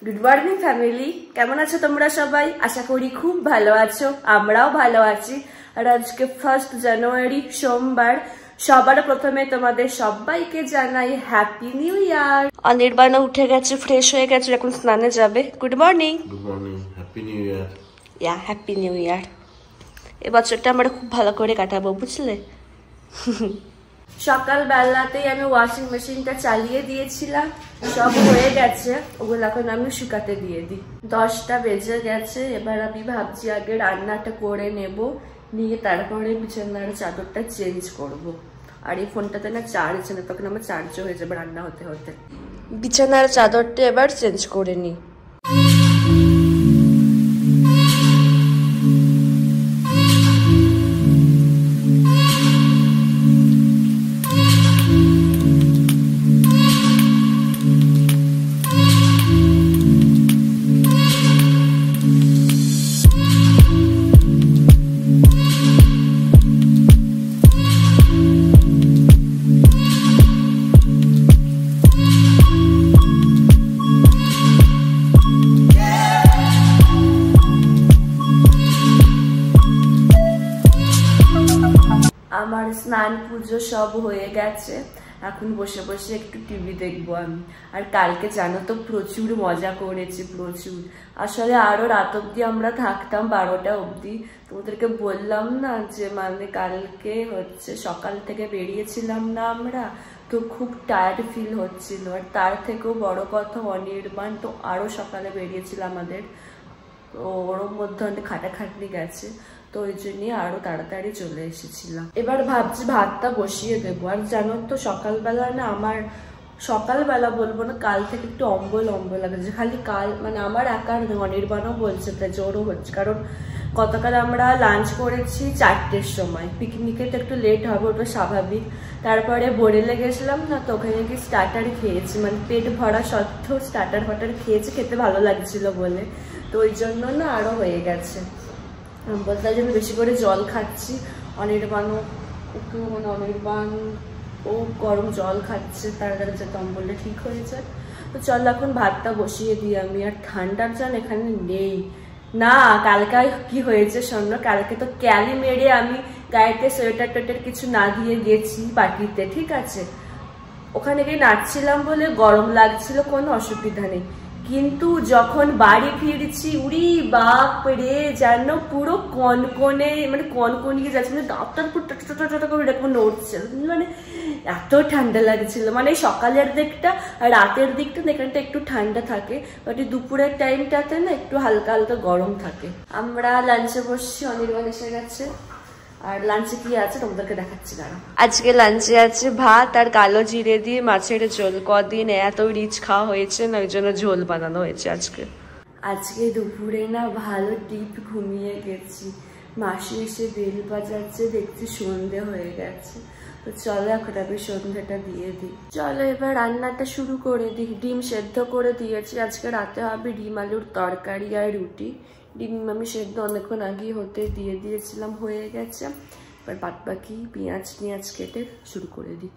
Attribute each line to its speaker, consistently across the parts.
Speaker 1: Good morning family, কেমন আছো তোমরা সবাই? আশা করি খুব ভালো আছো, আমরাও ভালো আছি। আর আজকে 1 জানুয়ারি সোমবার। সবার প্রথমে তোমাদের সবাইকে জানাই হ্যাপি নিউ ইয়ার। অনির্বাণও উঠে গেছে, ফ্রেশ হয়ে গেছে, এখন স্নানে যাবে। Good morning.
Speaker 2: Good morning, happy new year.
Speaker 1: Happy new year. এ বছরটা আমরা খুব ভালো করে কাটাবো, বুঝলে? সকালবেলাতেই আমি ওয়াশিং মেশিনটা চালিয়ে দিয়েছিলাম, সব হয়ে গেছে। ওগুলো এখন আমি শুকাতে দিয়ে দিই। 10টা বেজে গেছে। এবার আমি ভাবছি আগে রান্নাটা করে নেব, নিয়ে তারপরে বিছানার চাদরটা চেঞ্জ করব। আর এই ফোনটাতে না চার্জ না, তখন আমার চার্জও হয়ে যাবে রান্না হতে হতে। বিছানার চাদরটা এবার চেঞ্জ করে নিই। আমার স্নান পুজো সব হয়ে গেছে, এখন বসে বসে একটু টিভি দেখবো আমি। আর কালকে জানো তো প্রচুর মজা করেছি, প্রচুর। আসলে আরো রাত অব্দি আমরা থাকতাম, 12টা অব্দি। তোমাদেরকে বললাম না যে মানে কালকে হচ্ছে সকাল থেকে বেরিয়েছিলাম না আমরা, তো খুব টায়ার্ড ফিল হচ্ছিল। আর তার থেকেও বড় কথা, অনির্বাণ তো আরো সকালে বেরিয়েছিল আমাদের, ওর মধ্যে অনেক খাটাখাটনি গেছে, তো ওই জন্যই আরো তাড়াতাড়ি চলে এসেছিলাম। এবার ভাবছি ভাতটা বসিয়ে দেবো। আর জানো তো সকালবেলা না আমার, সকালবেলা বলবো না, কাল থেকে একটু অম্বল অম্বল লাগছে। খালি কাল মানে আমার একার অনির্বাণও বলছে, তাই জোরও হচ্ছে। কারণ গতকাল আমরা লাঞ্চ করেছি 4টের সময়, পিকনিকে তো একটু লেট হবে, ওটা স্বাভাবিক। তারপরে বোরেলে গেছিলাম না, তো ওখানে গিয়ে স্টার্টার খেয়েছি, মানে পেট ভরা সত্ত্বেও স্টার্টার ফাটার খেয়েছি, খেতে ভালো লাগছিল বলে। তো ওই জন্য না আরো হয়ে গেছে। বলতে আমি বেশি করে জল খাচ্ছি। অনির্বাণও একটু মানে অনির্বাণ ও গরম জল খাচ্ছে, তাড়াতাড়ি যাতে অম্বলটা ঠিক হয়ে যায়। তো চল এখন ভাতটা বসিয়ে দিই আমি। আর ঠান্ডার জল এখানে নেই না। কালকে কি হয়েছে শোনো, কালকে তো ক্যালি মেরে আমি গায়েতে সোয়েটার টোয়েটার কিছু না দিয়ে গেছি পার্টিতে, ঠিক আছে? ওখানে গিয়ে নাচছিলাম বলে গরম লাগছিল, কোনো অসুবিধা নেই। কিন্তু যখন বাড়ি ফিরছি, উড়ি বাপ রে, যেন পুরো কনকনে, মানে কনকনিয়ে যাচ্ছে, মানে দাঁতটার পুরো টা করে এরকম নড়ছে, মানে এত ঠান্ডা লাগছিল। মানে সকালের দিকটা আর রাতের দিকটা এখানটা একটু ঠান্ডা থাকে, বাট দুপুরের টাইমটাতে না একটু হালকা হালকা গরম থাকে। আমরা লাঞ্চে বসছি, অনির্বাণ এসে গেছে। আর লাঞ্চে কি আছে তোমাদেরকে দেখাচ্ছি দাঁড়া। আজকে লাঞ্চে আছে ভাত আর কালো জিরে দিয়ে মাছের ঝোল। কদিন এত রিচ খাওয়া হয়েছে না, ওই জন্য ঝোল বানানো হয়েছে আজকে। আজকে দুপুরে না ভালো টিপ ঘুমিয়ে গেছি। মাসি এসে বেল বাজাচ্ছে, দেখছি সন্ধে হয়ে গেছে। তো চলো এখন আমি সন্ধ্যাটা দিয়ে দিই। চলো এবার রান্নাটা শুরু করে দিই। ডিম সেদ্ধ করে দিয়েছি, আজকে রাতে হবে ডিম আলুর তরকারি আর রুটি। ডিম আমি সেদ্ধ অনেকক্ষণ আগেই হতে দিয়ে দিয়েছিলাম, হয়ে গেছে। এবার বাদ বাকি পেঁয়াজ কেটে শুরু করে দিই।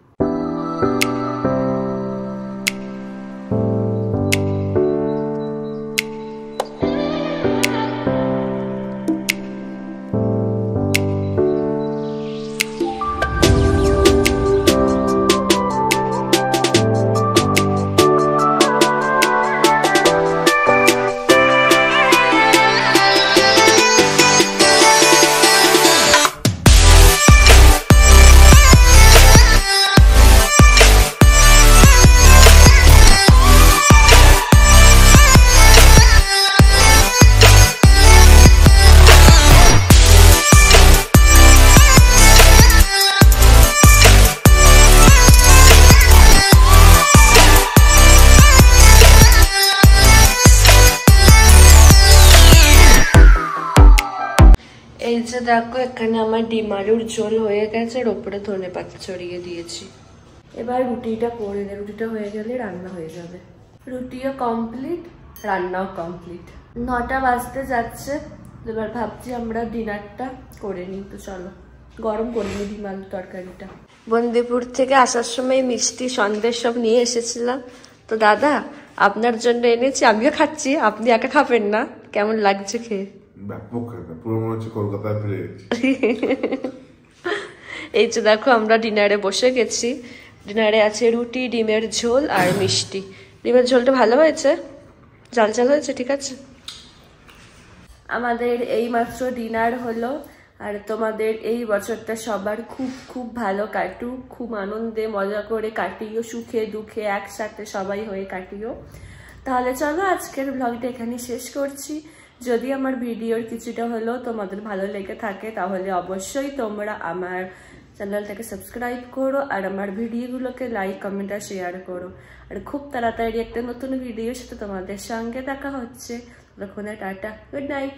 Speaker 1: এই যে দেখো, এখানে আমার ডিম আলুর ঝোল হয়ে গেছে, আর ওপরে ধনে পাতা ছড়িয়ে দিয়েছি। এবার রুটিটা করে দে, রুটিটা হয়ে গেলে রান্না হয়ে যাবে। রুটিও কমপ্লিট, রান্নাও কমপ্লিট। 9টা বাজতে যাচ্ছে। এবার ভাবছি আমরা ডিনারটা করে নিই। তো চলো, গরম করে নিই ডিম আলুর তরকারিটা। বন্দিপুর থেকে আসার সময় মিষ্টি সন্দেশ সব নিয়ে এসেছিলাম। তো দাদা আপনার জন্য এনেছি, আমিও খাচ্ছি, আপনি একা খাবেন না। কেমন লাগছে খেয়ে?
Speaker 2: পুরো মনে হচ্ছে কলকাতায় ফিরে গেছি।
Speaker 1: এই যে দেখো আমরা ডিনারে বসে গেছি। ডিনারে আছে রুটি, ডিমের ঝোল আর মিষ্টি। ডিমের ঝোলটা ভালো হয়েছে, ঝাল ঝাল হয়েছে, ঠিক আছে। আমাদের এই মাত্র ডিনার হলো। আর তোমাদের এই বছরটা সবার খুব খুব ভালো কাটুক, খুব আনন্দে মজা করে কাটিও, সুখে দুঃখে একসাথে সবাই হয়ে কাটিও। তাহলে চলো আজকের ব্লগটা এখানে শেষ করছি। যদি আমার ভিডিওর কিছুটা হলেও তোমাদের ভালো লেগে থাকে তাহলে অবশ্যই তোমরা আমার চ্যানেলটাকে সাবস্ক্রাইব করো আর আমার ভিডিওগুলোকে লাইক, কমেন্ট আর শেয়ার করো। আর খুব তাড়াতাড়ি একটা নতুন ভিডিওর সাথে তোমাদের সঙ্গে দেখা হচ্ছে। ততক্ষণে টাটা, গুড নাইট।